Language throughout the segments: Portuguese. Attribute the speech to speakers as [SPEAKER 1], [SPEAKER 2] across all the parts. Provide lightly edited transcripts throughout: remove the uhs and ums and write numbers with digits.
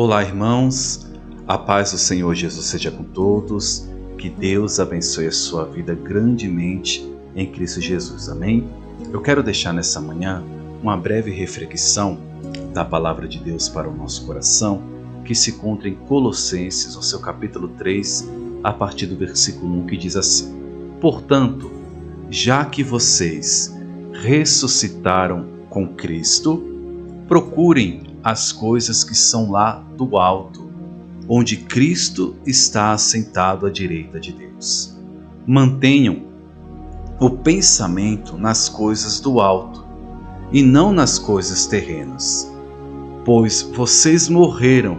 [SPEAKER 1] Olá, irmãos, a paz do Senhor Jesus seja com todos, que Deus abençoe a sua vida grandemente em Cristo Jesus, amém? Eu quero deixar nessa manhã uma breve reflexão da palavra de Deus para o nosso coração, que se encontra em Colossenses, no seu capítulo 3, a partir do versículo 1, que diz assim: Portanto, já que vocês ressuscitaram com Cristo, procurem as coisas que são lá do alto, onde Cristo está assentado à direita de Deus. Mantenham o pensamento nas coisas do alto e não nas coisas terrenas, pois vocês morreram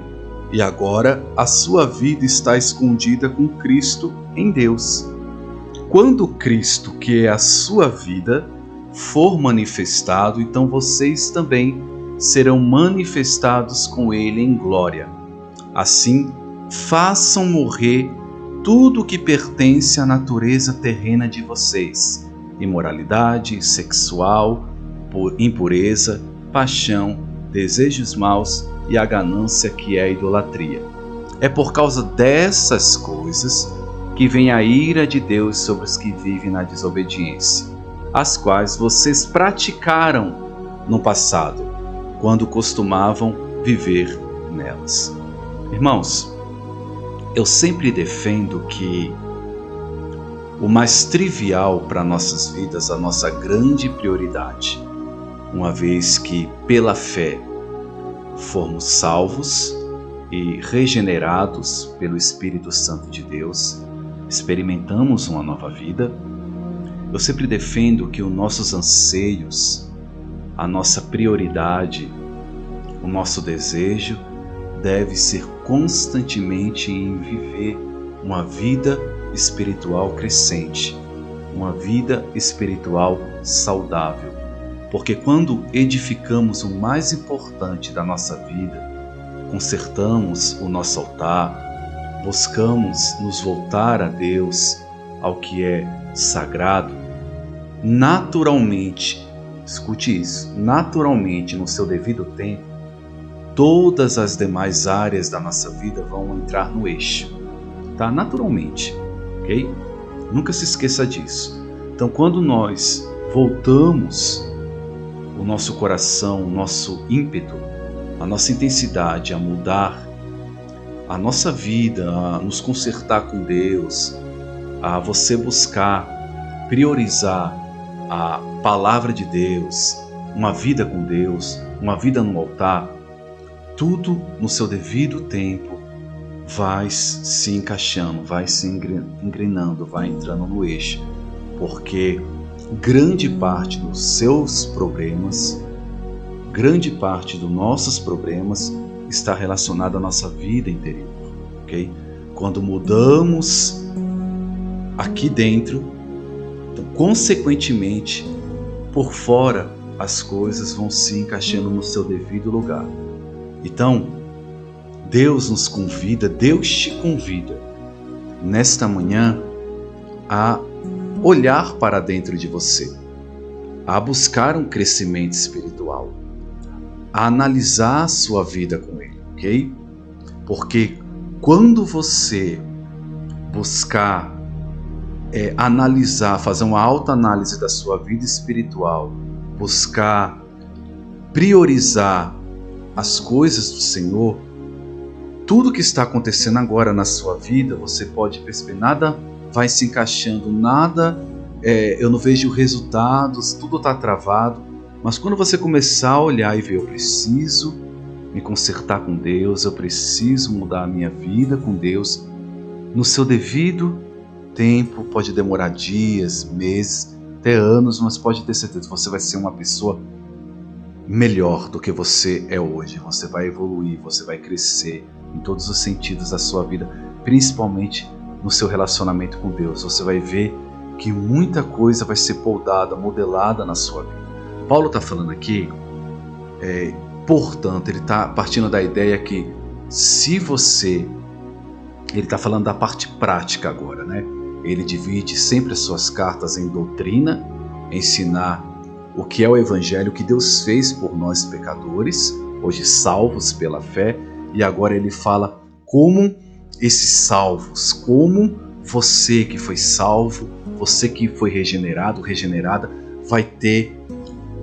[SPEAKER 1] e agora a sua vida está escondida com Cristo em Deus. Quando Cristo, que é a sua vida, for manifestado, então vocês também serão manifestados com Ele em glória. Assim, façam morrer tudo o que pertence à natureza terrena de vocês: imoralidade sexual, impureza, paixão, desejos maus e a ganância, que é a idolatria. É por causa dessas coisas que vem a ira de Deus sobre os que vivem na desobediência, as quais vocês praticaram no passado, quando costumavam viver nelas. Irmãos, eu sempre defendo que o mais trivial para nossas vidas, a nossa grande prioridade, uma vez que pela fé fomos salvos e regenerados pelo Espírito Santo de Deus, experimentamos uma nova vida, eu sempre defendo que os nossos anseios, a nossa prioridade, o nosso desejo deve ser constantemente em viver uma vida espiritual crescente, uma vida espiritual saudável. Porque quando edificamos o mais importante da nossa vida, consertamos o nosso altar, buscamos nos voltar a Deus, ao que é sagrado, naturalmente, escute isso, naturalmente, no seu devido tempo, todas as demais áreas da nossa vida vão entrar no eixo, tá? Naturalmente, ok? Nunca se esqueça disso. Então, quando nós voltamos o nosso coração, o nosso ímpeto, a nossa intensidade a mudar a nossa vida, a nos consertar com Deus, a você buscar, priorizar a palavra de Deus, uma vida com Deus, uma vida no altar, tudo no seu devido tempo vai se encaixando, vai se engrenando, vai entrando no eixo, porque grande parte dos seus problemas, grande parte dos nossos problemas está relacionada à nossa vida interior, ok? Quando mudamos aqui dentro, então, consequentemente, por fora, as coisas vão se encaixando no seu devido lugar. Então, Deus nos convida, Deus te convida, nesta manhã, a olhar para dentro de você, a buscar um crescimento espiritual, a analisar a sua vida com Ele, ok? Porque quando você buscar analisar, fazer uma autoanálise da sua vida espiritual, buscar priorizar as coisas do Senhor, tudo que está acontecendo agora na sua vida, você pode perceber, nada vai se encaixando, nada, eu não vejo resultados, tudo está travado. Mas quando você começar a olhar e ver, eu preciso me consertar com Deus, eu preciso mudar a minha vida com Deus, no seu devido tempo, pode demorar dias, meses, até anos, mas pode ter certeza, você vai ser uma pessoa melhor do que você é hoje. Você vai evoluir, você vai crescer em todos os sentidos da sua vida, principalmente no seu relacionamento com Deus. Você vai ver que muita coisa vai ser poldada, modelada na sua vida. Paulo está falando aqui, portanto, ele está partindo da ideia que se você... Ele está falando da parte prática agora, né? Ele divide sempre as suas cartas em doutrina, ensinar o que é o Evangelho, o que Deus fez por nós pecadores, hoje salvos pela fé, e agora ele fala como esses salvos, como você que foi salvo, você que foi regenerado, regenerada, vai ter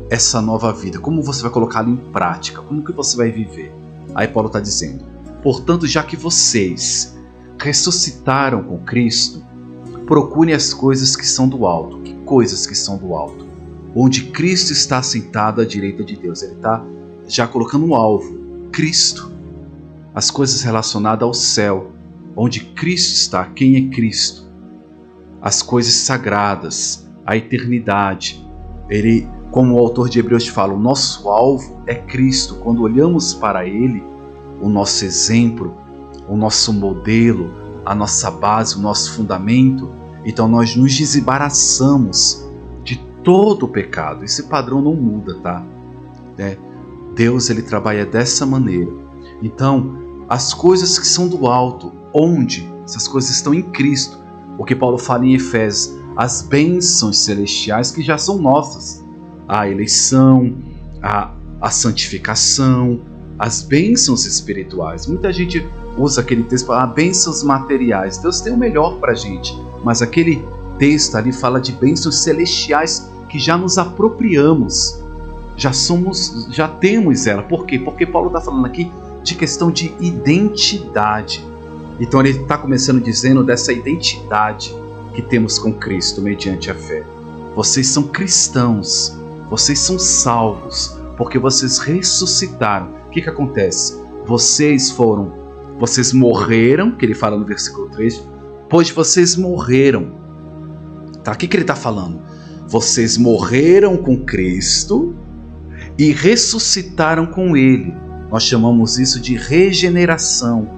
[SPEAKER 1] essa nova vida, como você vai colocá-la em prática, como que você vai viver. Aí Paulo está dizendo: portanto, já que vocês ressuscitaram com Cristo, procurem as coisas que são do alto. Que coisas que são do alto? Onde Cristo está sentado à direita de Deus. Ele está já colocando um alvo, Cristo. As coisas relacionadas ao céu, onde Cristo está. Quem é Cristo? As coisas sagradas, a eternidade. Ele, como o autor de Hebreus fala, o nosso alvo é Cristo. Quando olhamos para Ele, o nosso exemplo, o nosso modelo, a nossa base, o nosso fundamento, então nós nos desembaraçamos de todo o pecado. Esse padrão não muda, tá? Deus, ele trabalha dessa maneira. Então, as coisas que são do alto, onde essas coisas estão em Cristo, o que Paulo fala em Efésios, as bênçãos celestiais que já são nossas, a eleição, a santificação, as bênçãos espirituais. Muita gente usa aquele texto para falar bênçãos materiais. Deus tem o melhor para a gente, mas aquele texto ali fala de bênçãos celestiais que já nos apropriamos, já temos ela. Por quê? Porque Paulo está falando aqui de questão de identidade. Então ele está começando dizendo dessa identidade que temos com Cristo mediante a fé. Vocês são cristãos, vocês são salvos, porque vocês ressuscitaram. O que acontece? Vocês morreram, que ele fala no versículo 3, pois vocês morreram. Tá? O que ele está falando? Vocês morreram com Cristo e ressuscitaram com Ele. Nós chamamos isso de regeneração,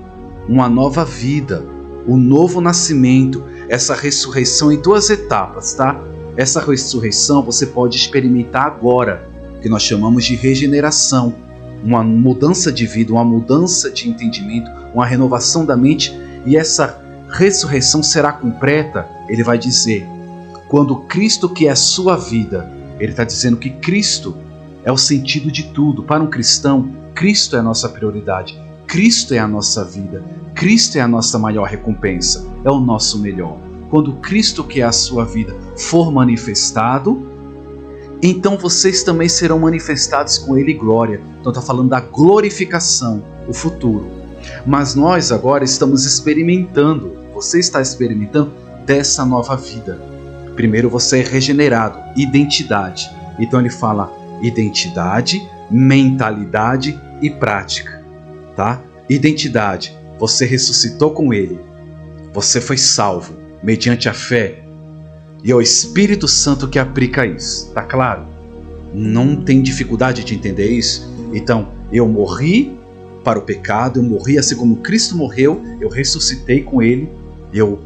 [SPEAKER 1] uma nova vida, um novo nascimento, essa ressurreição em duas etapas, tá? Essa ressurreição você pode experimentar agora, que nós chamamos de regeneração, uma mudança de vida, uma mudança de entendimento, uma renovação da mente, e essa ressurreição será completa, ele vai dizer, quando Cristo, que é a sua vida, ele está dizendo que Cristo é o sentido de tudo. Para um cristão, Cristo é a nossa prioridade, Cristo é a nossa vida, Cristo é a nossa maior recompensa, é o nosso melhor. Quando Cristo, que é a sua vida, for manifestado, então vocês também serão manifestados com Ele em glória. Então está falando da glorificação, o futuro. Mas nós agora estamos experimentando, você está experimentando dessa nova vida. Primeiro você é regenerado, identidade. Então ele fala identidade, mentalidade e prática. Tá? Identidade, você ressuscitou com Ele, você foi salvo mediante a fé, e é o Espírito Santo que aplica isso, tá claro? Não tem dificuldade de entender isso? Então, eu morri para o pecado, eu morri assim como Cristo morreu, eu ressuscitei com Ele, eu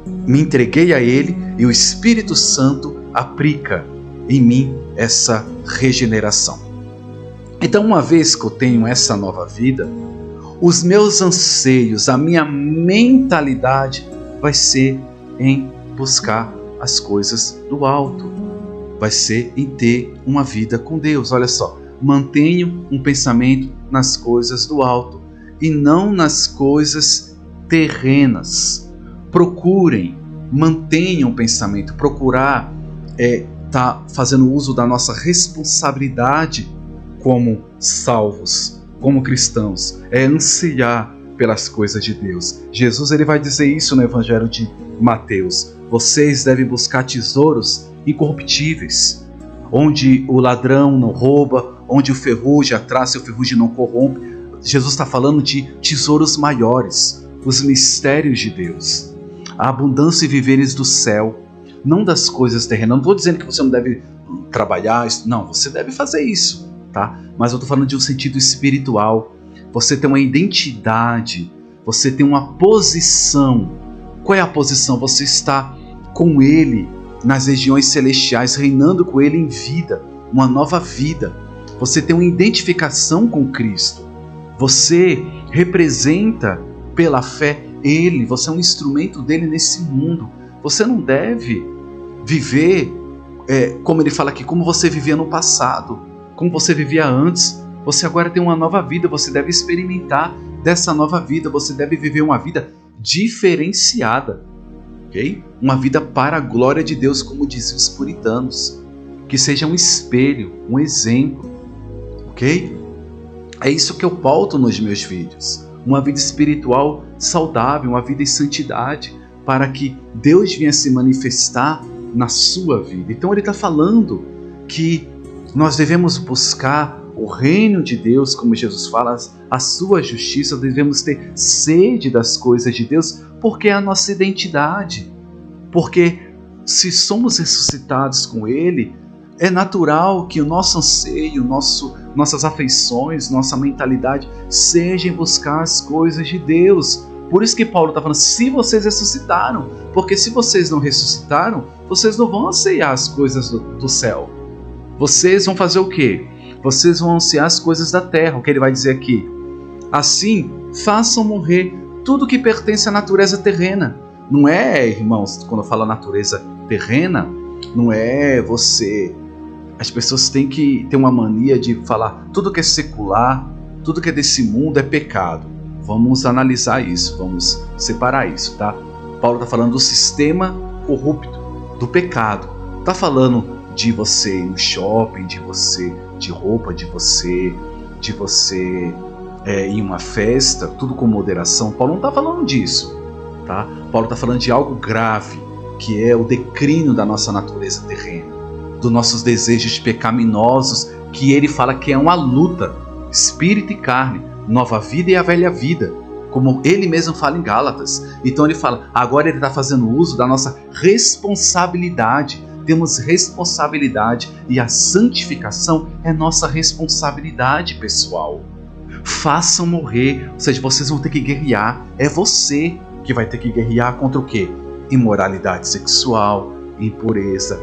[SPEAKER 1] me entreguei a Ele, e o Espírito Santo aplica em mim essa regeneração. Então, uma vez que eu tenho essa nova vida, os meus anseios, a minha mentalidade vai ser em buscar as coisas do alto, vai ser em ter uma vida com Deus. Olha só, mantenho um pensamento nas coisas do alto e não nas coisas terrenas. Procurem, mantenham o pensamento. Procurar tá fazendo uso da nossa responsabilidade como salvos, como cristãos, é ansiar pelas coisas de Deus. Jesus, ele vai dizer isso no Evangelho de Mateus: vocês devem buscar tesouros incorruptíveis, onde o ladrão não rouba, onde o ferrugem atraça e o ferrugem não corrompe. Jesus está falando de tesouros maiores, os mistérios de Deus, a abundância e viveres do céu, não das coisas terrenas. Não estou dizendo que você não deve trabalhar, não, você deve fazer isso, tá? Mas eu estou falando de um sentido espiritual. Você tem uma identidade, você tem uma posição. Qual é a posição? Você está com Ele nas regiões celestiais, reinando com Ele em vida, uma nova vida. Você tem uma identificação com Cristo. Você representa pela fé Ele, você é um instrumento dele nesse mundo. Você não deve viver, como ele fala aqui, como você vivia no passado, como você vivia antes. Você agora tem uma nova vida, você deve experimentar dessa nova vida, você deve viver uma vida diferenciada, ok? Uma vida para a glória de Deus, como diziam os puritanos, que seja um espelho, um exemplo, ok? É isso que eu pauto nos meus vídeos, uma vida espiritual saudável, uma vida em santidade, para que Deus venha se manifestar na sua vida. Então ele está falando que nós devemos buscar o reino de Deus, como Jesus fala, a sua justiça, devemos ter sede das coisas de Deus, porque é a nossa identidade. Porque se somos ressuscitados com Ele, é natural que o nosso anseio, nossas afeições, nossa mentalidade seja em buscar as coisas de Deus. Por isso que Paulo está falando, se vocês ressuscitaram, porque se vocês não ressuscitaram, vocês não vão anseiar as coisas do céu. Vocês vão fazer o quê? Vocês vão ansiar as coisas da terra, o que ele vai dizer aqui. Assim, façam morrer tudo que pertence à natureza terrena. Não é, irmãos, quando eu falo natureza terrena, não é você... As pessoas têm que ter uma mania de falar tudo que é secular, tudo que é desse mundo é pecado. Vamos analisar isso, vamos separar isso, tá? Paulo está falando do sistema corrupto, do pecado. Está falando de você ir no shopping, de você de roupa, de você ir em uma festa, tudo com moderação. Paulo não está falando disso, tá? Paulo está falando de algo grave, que é o declínio da nossa natureza terrena, dos nossos desejos pecaminosos, que ele fala que é uma luta, espírito e carne, nova vida e a velha vida, como ele mesmo fala em Gálatas. Então ele fala, agora ele está fazendo uso da nossa responsabilidade. Temos responsabilidade e a santificação é nossa responsabilidade pessoal. Façam morrer, ou seja, vocês vão ter que guerrear. É você que vai ter que guerrear contra o quê? Imoralidade sexual, impureza,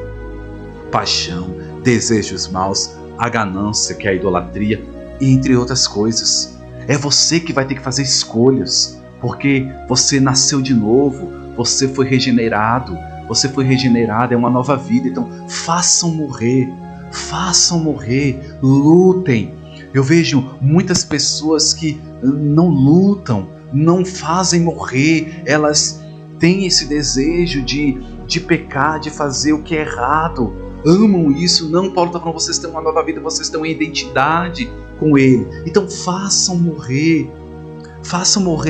[SPEAKER 1] paixão, desejos maus, a ganância, que é a idolatria, entre outras coisas. É você que vai ter que fazer escolhas, porque você nasceu de novo, você foi regenerado. Você foi regenerado, é uma nova vida. Então façam morrer, lutem. Eu vejo muitas pessoas que não lutam, não fazem morrer. Elas têm esse desejo de pecar, de fazer o que é errado. Amam isso. Não, Paulo está falando, vocês têm uma nova vida, vocês têm uma identidade com Ele. Então façam morrer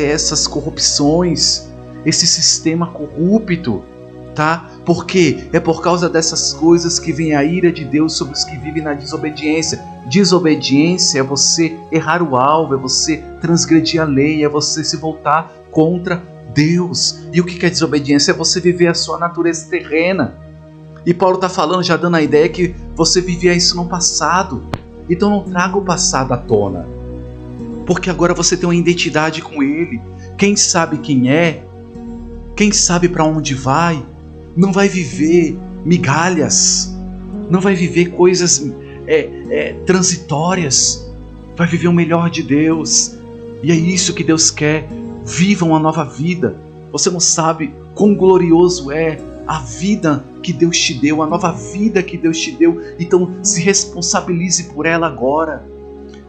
[SPEAKER 1] essas corrupções, esse sistema corrupto. Tá? Porque é por causa dessas coisas que vem a ira de Deus sobre os que vivem na desobediência. Desobediência é você errar o alvo, é você transgredir a lei, é você se voltar contra Deus. E o que é desobediência? É você viver a sua natureza terrena. E Paulo está falando, já dando a ideia que você vivia isso no passado. Então não traga o passado à tona, porque agora você tem uma identidade com Ele. Quem sabe quem é, quem sabe para onde vai, não vai viver migalhas, não vai viver coisas transitórias, vai viver o melhor de Deus. E é isso que Deus quer. Viva uma nova vida. Você não sabe quão glorioso é a vida que Deus te deu, a nova vida que Deus te deu. Então se responsabilize por ela agora.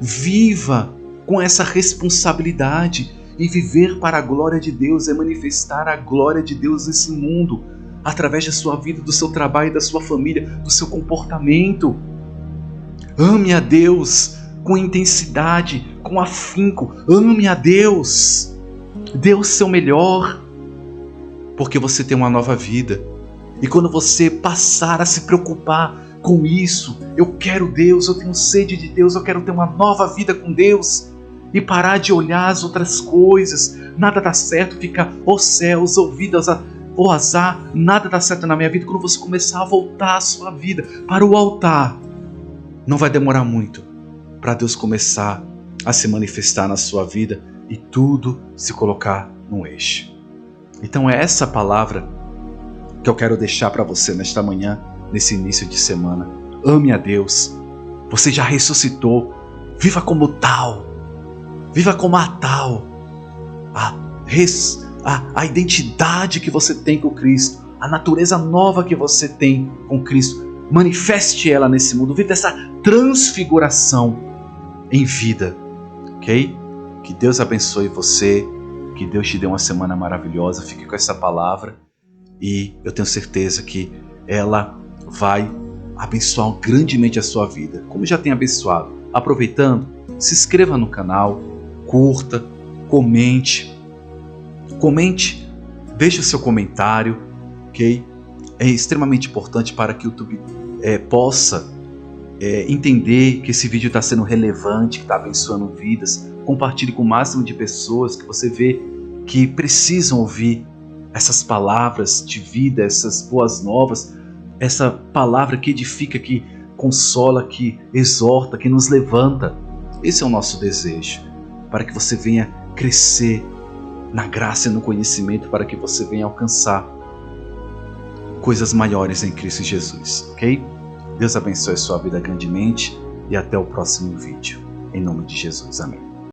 [SPEAKER 1] Viva com essa responsabilidade. E viver para a glória de Deus é manifestar a glória de Deus nesse mundo, através da sua vida, do seu trabalho, da sua família, do seu comportamento. Ame a Deus com intensidade, com afinco. Ame a Deus. Dê o seu melhor, porque você tem uma nova vida. E quando você passar a se preocupar com isso, eu quero Deus, eu tenho sede de Deus, eu quero ter uma nova vida com Deus, e parar de olhar as outras coisas, nada dá certo, fica os céus, ouvidas, o azar, nada dá certo na minha vida. Quando você começar a voltar a sua vida para o altar, não vai demorar muito para Deus começar a se manifestar na sua vida e tudo se colocar no eixo. Então é essa palavra que eu quero deixar para você nesta manhã, nesse início de semana. Ame a Deus. Você já ressuscitou. Viva como tal. Viva como a tal. A identidade que você tem com Cristo, a natureza nova que você tem com Cristo, manifeste ela nesse mundo. Viva essa transfiguração. em vida, ok? Que Deus abençoe você, que Deus te dê uma semana maravilhosa. Fique com essa palavra e eu tenho certeza que ela vai abençoar grandemente a sua vida, como já tem abençoado. Aproveitando, se inscreva no canal, curta, comente, deixe o seu comentário, ok? É extremamente importante para que o YouTube possa entender que esse vídeo está sendo relevante, que está abençoando vidas. Compartilhe com o máximo de pessoas que você vê que precisam ouvir essas palavras de vida, essas boas novas, essa palavra que edifica, que consola, que exorta, que nos levanta. Esse é o nosso desejo, para que você venha crescer na graça e no conhecimento, para que você venha alcançar coisas maiores em Cristo Jesus, ok? Deus abençoe a sua vida grandemente e até o próximo vídeo. Em nome de Jesus, amém.